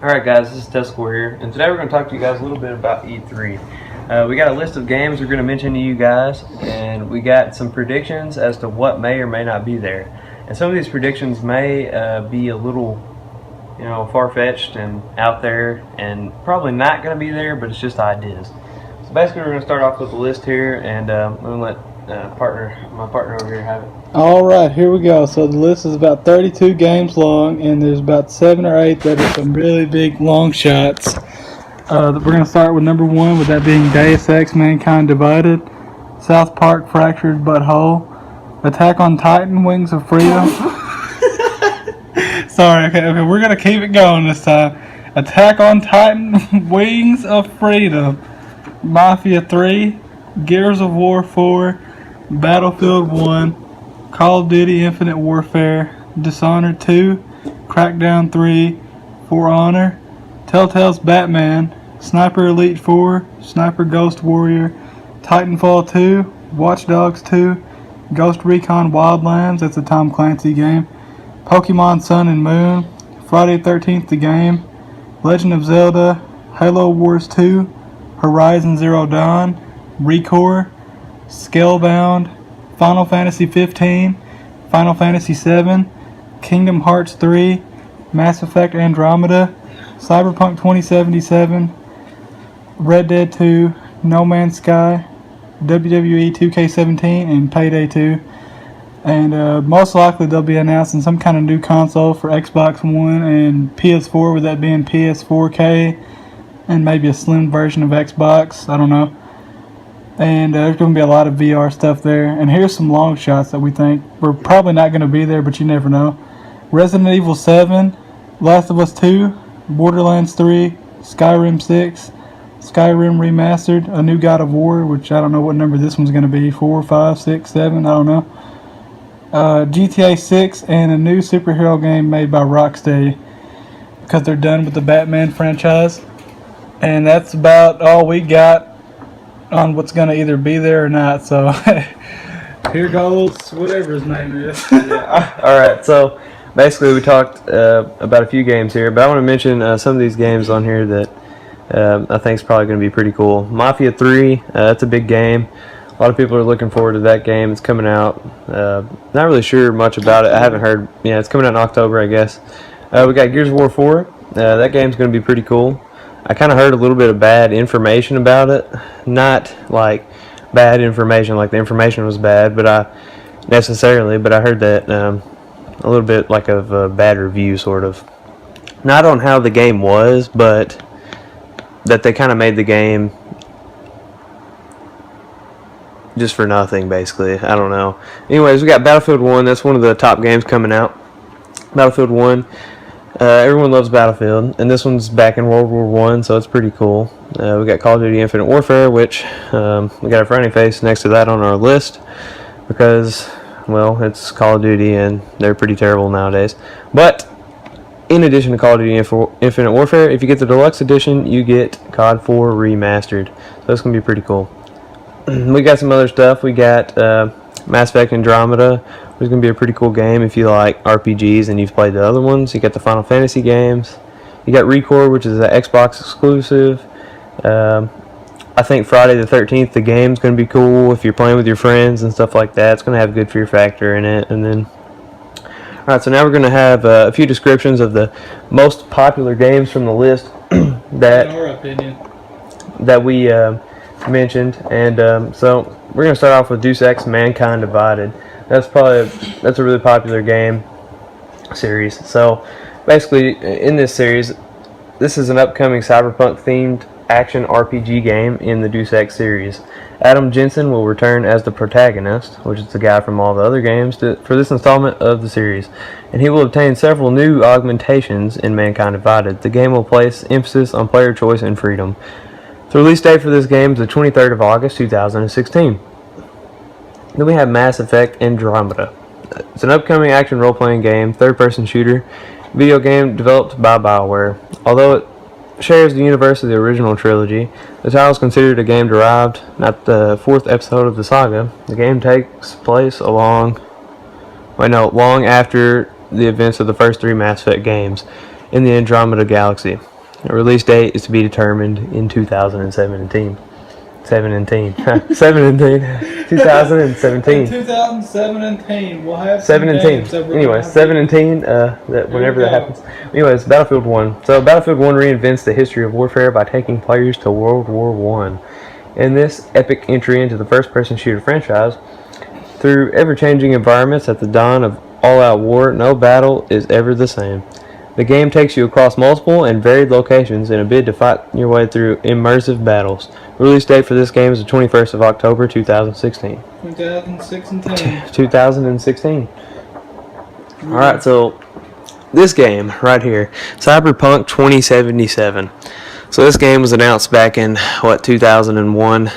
Alright guys, this is Tesla here, and today we're going to talk to you guys a little bit about E3. We got a list of games we're going to mention to you guys, and we got some predictions as to what may or may not be there. And some of these predictions may be a little, far-fetched and out there, and probably not going to be there, but it's just ideas. So basically we're going to start off with the list here, and I'm going to let my partner over here have it. Alright, here we go. So the list is about 32 games long, and there's about 7 or 8 that are some really big long shots. We're going to start with number 1, with that being Deus Ex Mankind Divided, South Park Fractured But Whole, Attack on Titan Wings of Freedom. Sorry, okay, we're going to keep it going this time. Attack on Titan Wings of Freedom, Mafia 3, Gears of War 4, Battlefield 1, Call of Duty Infinite Warfare, Dishonored 2, Crackdown 3, For Honor, Telltale's Batman, Sniper Elite 4, Sniper Ghost Warrior, Titanfall 2, Watch Dogs 2, Ghost Recon Wildlands, that's a Tom Clancy game, Pokemon Sun and Moon, Friday 13th the game, Legend of Zelda, Halo Wars 2, Horizon Zero Dawn, Recore, Scalebound, Final Fantasy 15, Final Fantasy 7, Kingdom Hearts 3, Mass Effect Andromeda, Cyberpunk 2077, Red Dead 2, No Man's Sky, WWE 2K17, and Payday 2. And most likely they'll be announcing some kind of new console for Xbox One and PS4, with that being PS4K, and maybe a slim version of Xbox, I don't know. And there's going to be a lot of VR stuff there. And here's some long shots that we think we're probably not going to be there, but you never know. Resident Evil 7, Last of Us 2, Borderlands 3, Skyrim 6, Skyrim Remastered, a new God of War, which I don't know what number this one's going to be, 4, 5, 6, 7, I don't know. GTA 6, and a new superhero game made by Rocksteady, because they're done with the Batman franchise. And that's about all we got on what's going to either be there or not. So here goes whatever his name is. Alright, so basically we talked about a few games here, but I want to mention some of these games on here that I think is probably going to be pretty cool. Mafia 3, that's a big game. A lot of people are looking forward to that game. It's coming out. Not really sure much about it. I haven't heard. Yeah, it's coming out in October, I guess. We got Gears of War 4. That game's going to be pretty cool. I kind of heard a little bit of bad information about it. Not like bad information, like the information was bad, but I heard that a little bit like of a bad review, sort of. Not on how the game was, but that they kind of made the game just for nothing, basically. I don't know. Anyways, we got Battlefield 1. That's one of the top games coming out. Battlefield 1. Everyone loves Battlefield, and this one's back in World War I, so it's pretty cool. We got Call of Duty Infinite Warfare, which we got a frowny face next to that on our list because, well, it's Call of Duty, and they're pretty terrible nowadays. But in addition to Call of Duty Infinite Warfare, if you get the deluxe edition, you get COD 4 Remastered, so it's going to be pretty cool. We got some other stuff. We got Mass Effect Andromeda, which is going to be a pretty cool game if you like RPGs and you've played the other ones. You got the Final Fantasy games. You got Recore, which is an Xbox exclusive. I think Friday the 13th, the game's going to be cool if you're playing with your friends and stuff like that. It's going to have a good fear factor in it. And then, alright, so now we're going to have a few descriptions of the most popular games from the list that, in our opinion, that we mentioned. And so we're going to start off with Deus Ex Mankind Divided. That's a really popular game series. So basically, in this series, this is an upcoming cyberpunk themed action RPG game in the Deus Ex series. Adam Jensen will return as the protagonist, which is the guy from all the other games, for this installment of the series, and he will obtain several new augmentations in Mankind Divided. The game will place emphasis on player choice and freedom. The release date for this game is the 23rd of August 2016. Then we have Mass Effect Andromeda. It's an upcoming action role-playing game, third-person shooter, video game developed by BioWare. Although it shares the universe of the original trilogy, the title is considered a game derived, not the fourth episode of the saga. The game takes place long after the events of the first three Mass Effect games in the Andromeda Galaxy. A release date is to be determined in 2017. 17. 17. 2017. In 2017, we'll have 17. Anyway, 17. Whenever that happens. Anyways, Battlefield 1. So Battlefield 1 reinvents the history of warfare by taking players to World War 1. In this epic entry into the first-person shooter franchise, through ever-changing environments at the dawn of all-out war, no battle is ever the same. The game takes you across multiple and varied locations in a bid to fight your way through immersive battles. The release date for this game is the 21st of October, 2016. 2016. 2016. Alright, so this game right here, Cyberpunk 2077. So this game was announced back in, 2001?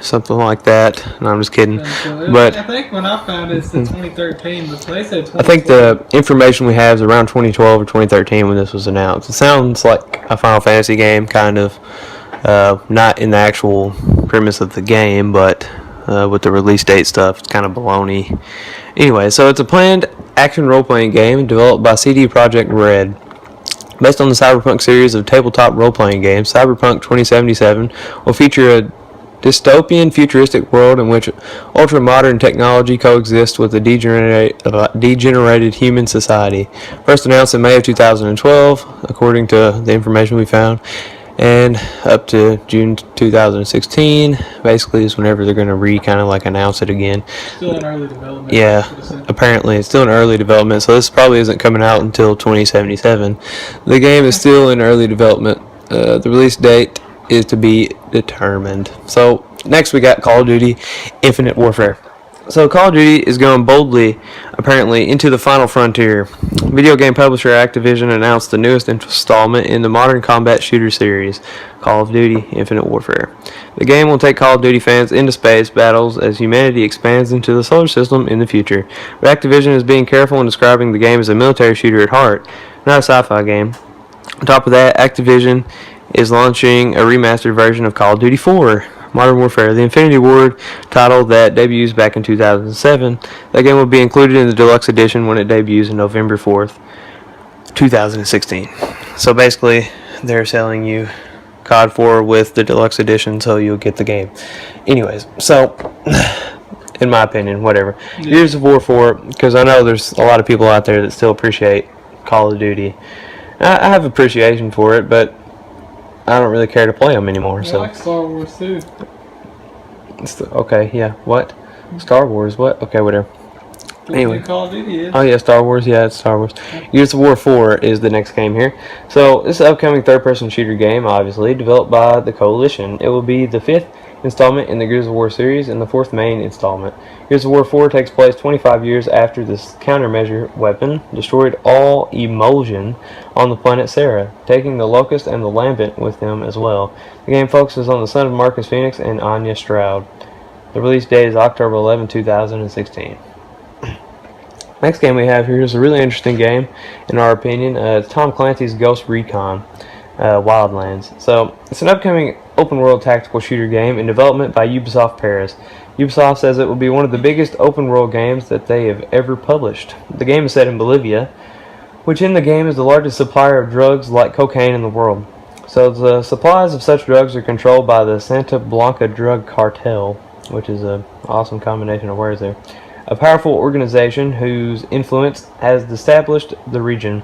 Something like that. No, I'm just kidding. But I think when I found it, it's the 2013, but they said 2012. I think the information we have is around 2012 or 2013 when this was announced. It sounds like a Final Fantasy game, kind of. Not in the actual premise of the game, but with the release date stuff, it's kind of baloney. Anyway, so it's a planned action role-playing game developed by CD Projekt Red. Based on the Cyberpunk series of tabletop role-playing games, Cyberpunk 2077 will feature a dystopian futuristic world in which ultra-modern technology coexists with a degenerated human society. First announced in May of 2012, according to the information we found, and up to June 2016, basically is whenever they're going to kind of like announce it again. Still in early development. Yeah, apparently it's still in early development, so this probably isn't coming out until 2077. The game is still in early development. The release date is to be determined. So next we got Call of Duty Infinite Warfare. So Call of Duty is going boldly, apparently, into the final frontier. Video game publisher Activision announced the newest installment in the modern combat shooter series, Call of Duty Infinite Warfare. The game will take Call of Duty fans into space battles as humanity expands into the solar system in the future. But Activision is being careful in describing the game as a military shooter at heart, not a sci-fi game. On top of that, Activision is launching a remastered version of Call of Duty 4, Modern Warfare, the Infinity Ward title that debuts back in 2007. That game will be included in the deluxe edition when it debuts on November 4th, 2016. So basically, they're selling you COD 4 with the deluxe edition, so you'll get the game. Anyways, so in my opinion, whatever. Yeah. Gears of War 4, because I know there's a lot of people out there that still appreciate Call of Duty. I have appreciation for it, but I don't really care to play them anymore. I So like Star Wars too. okay, yeah. What? Star Wars? What? Okay, whatever. Anyway. Call of Duty is. Oh yeah, Star Wars. Yeah, it's Star Wars. Gears of War 4 is the next game here. So this is an upcoming third-person shooter game, obviously developed by the Coalition. It will be the 5th installment in the Gears of War series and the 4th main installment. Gears of War 4 takes place 25 years after this countermeasure weapon destroyed all emulsion on the planet Sarah, taking the Locust and the Lambent with them as well. The game focuses on the son of Marcus Phoenix and Anya Stroud. The release date is October 11, 2016. Next game we have here is a really interesting game, in our opinion. It's Tom Clancy's Ghost Recon Wildlands. So it's an upcoming open-world tactical shooter game in development by Ubisoft Paris. Ubisoft says it will be one of the biggest open-world games that they have ever published. The game is set in Bolivia, which in the game is the largest supplier of drugs like cocaine in the world. So the supplies of such drugs are controlled by the Santa Blanca Drug Cartel, which is an awesome combination of words there. A powerful organization whose influence has established the region,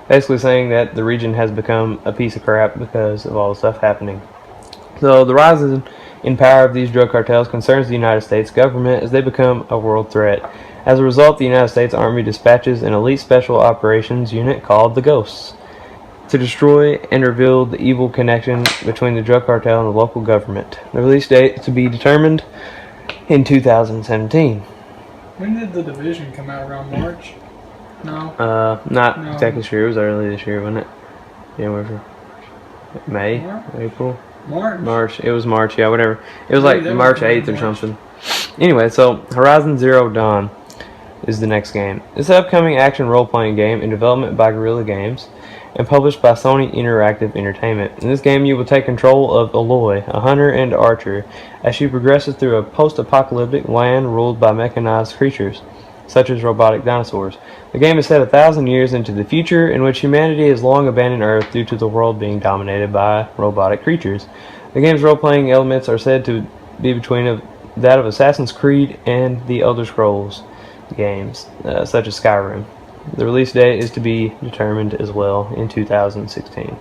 basically saying that the region has become a piece of crap because of all the stuff happening. So the rise in power of these drug cartels concerns the United States government as they become a world threat. As a result, the United States Army dispatches an elite special operations unit called the Ghosts to destroy and reveal the evil connection between the drug cartel and the local government. The release date is to be determined in 2017. When did The Division come out? Around March? No. Not No. exactly sure. It was early this year, wasn't it? January, May, March? April, March. March. It was March. Yeah, whatever. It was Yeah, like that was March around 8th or March. something. Anyway, so Horizon Zero Dawn is the next game. It's an upcoming action role-playing game in development by Guerrilla Games and published by Sony Interactive Entertainment. In this game, you will take control of Aloy, a hunter and archer, as she progresses through a post-apocalyptic land ruled by mechanized creatures. such as robotic dinosaurs. The game is set 1,000 years into the future, in which humanity has long abandoned Earth due to the world being dominated by robotic creatures. The game's role-playing elements are said to be between that of Assassin's Creed and the Elder Scrolls games, such as Skyrim. The release date is to be determined as well in 2016.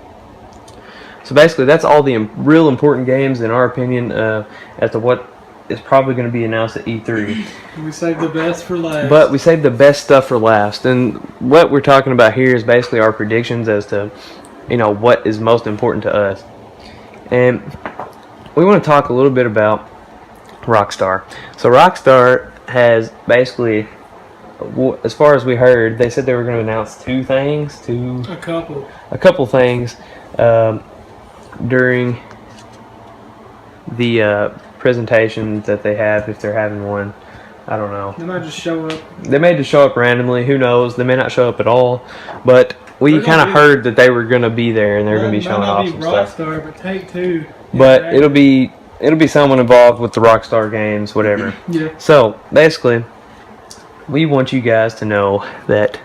So basically, that's all the real important games, in our opinion, as to what is probably going to be announced at E3. We saved the best for last. But we saved the best stuff for last. And what we're talking about here is basically our predictions as to, what is most important to us. And we want to talk a little bit about Rockstar. So Rockstar has basically, as far as we heard, they said they were going to announce a couple things during the presentation that they have, if they're having one. I don't know. They might just show up. They may just show up randomly. Who knows? They may not show up at all. But we kind of heard that they were going to be there and they're going to be showing off some stuff. Rockstar, but Take-Two. But it'll be someone involved with the Rockstar games, whatever. Yeah. So basically, we want you guys to know that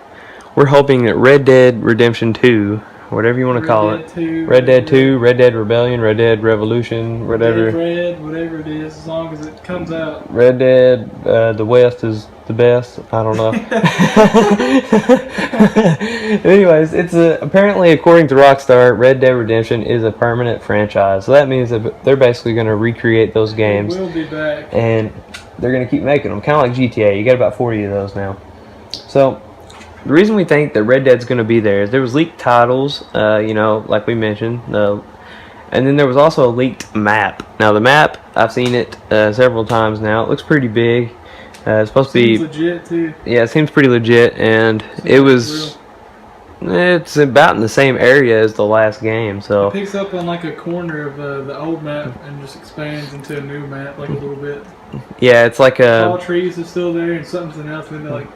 we're hoping that Red Dead Redemption 2, whatever you want to call it, Red Dead 2, Red Dead Rebellion, Red Dead Revolution, whatever. Whatever it is, as long as it comes out. Red Dead, the West is the best. I don't know. Anyways, it's apparently, according to Rockstar, Red Dead Redemption is a permanent franchise. So that means that they're basically going to recreate those games. We'll be back. And they're going to keep making them. Kind of like GTA. You got about 40 of those now. So the reason we think that Red Dead's going to be there is there was leaked titles, like we mentioned. And then there was also a leaked map. Now the map, I've seen it several times now. It looks pretty big. It's supposed to be legit too. Yeah, it seems pretty legit, and it's about in the same area as the last game. So it picks up on like a corner of the old map and just expands into a new map, like a little bit. Yeah, it's like all trees are still there and something else, and they're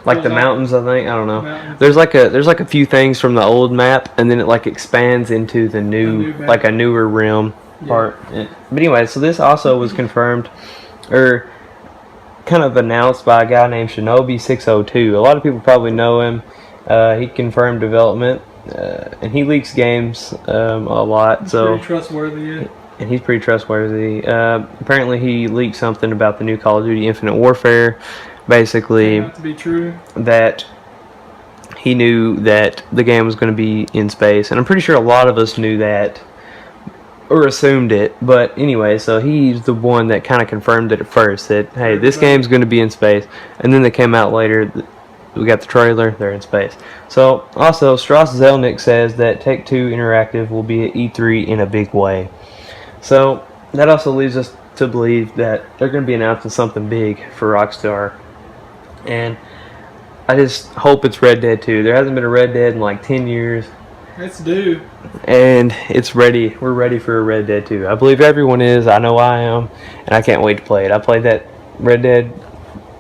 like the mountains, I think. I don't know. Mountains. There's like a few things from the old map, and then it like expands into the new like a newer rim part. Yeah. But anyway, so this also was confirmed, or kind of announced by a guy named Shinobi602. A lot of people probably know him. He confirmed development, and he leaks games a lot. He's so pretty trustworthy. Yeah. And he's pretty trustworthy. Apparently, he leaked something about the new Call of Duty Infinite Warfare. Basically, to be true. That he knew that the game was going to be in space, and I'm pretty sure a lot of us knew that or assumed it. But anyway, so he's the one that kind of confirmed it at first, that hey, this game's going to be in space, and then they came out later. We got the trailer; they're in space. So also, Strauss Zelnick says that Take-Two Interactive will be at E3 in a big way. So that also leads us to believe that they're going to be announcing something big for Rockstar. And I just hope it's Red Dead 2. There hasn't been a Red Dead in like 10 years. It's due. And it's ready. We're ready for a Red Dead 2. I believe everyone is. I know I am. And I can't wait to play it. I played that Red Dead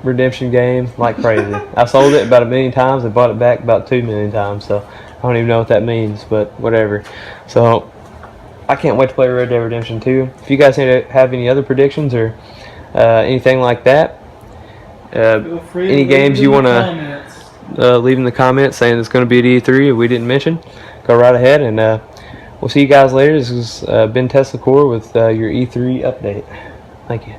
Redemption game like crazy. I sold it about 1 million times and bought it back about 2 million times. So I don't even know what that means, but whatever. So I can't wait to play Red Dead Redemption 2. If you guys have any other predictions or anything like that, any games you want to leave in the comments saying it's going to be at E3 we didn't mention, go right ahead, and we'll see you guys later. This has been Tesla Core with your E3 update. Thank you.